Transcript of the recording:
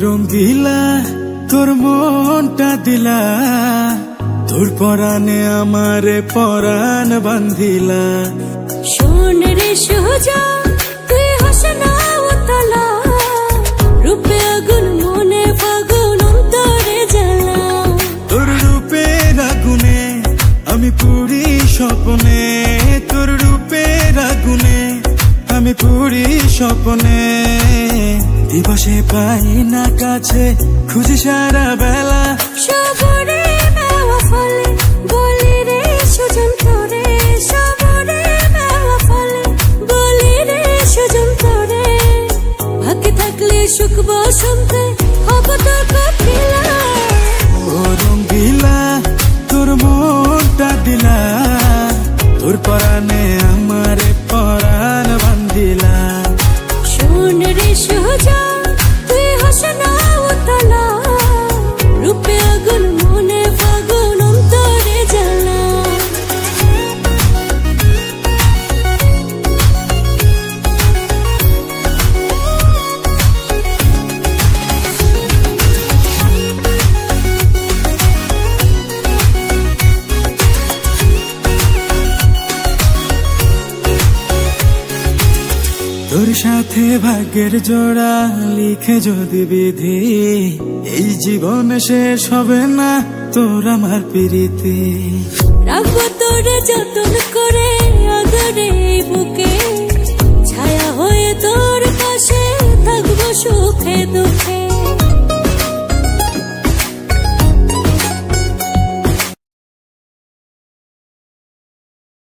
রঙ্গিলা তোর মনটা দিলা, তোর পরাণে আমারে পরাণ বান্ধিলা। শোন রে সোজা তুই হাসনা উতলা, রূপে আগুন মনে ফাগুন অন্তরে জ্বালা। তোর রূপের আগুনে আমি পুরি স্বপ্নে, তোর রূপের আগুনে আমি পুরি স্বপ্নে। দিবসে পাই না কাছে খুঁজি সারা বেলা, সবরে মেওয়া ফলে বলি রে সুজন তোরে, সবরে মেওয়া ফলে বলি রে সুজন তোরে। ভাগ্যে থাকলে সুখ বসন্তে হব তোর কপিলা। ও রঙ্গিলা তোর মনটা দিলা, তোর পরাণে আমারে পরাণ বান্ধিলা। শোন রে সোজা তুই হাসনা উতলা, রূপে আগুন মনে ফাগুন অন্তরে জ্বালা। তোর সাথে ভাগ্যের জোড়া লিখে যদি বিধি, এই জীবন শেষ হবে না তোর আমার প্রীতি। রাখবো তোরে যতন করে আদরে বুকে,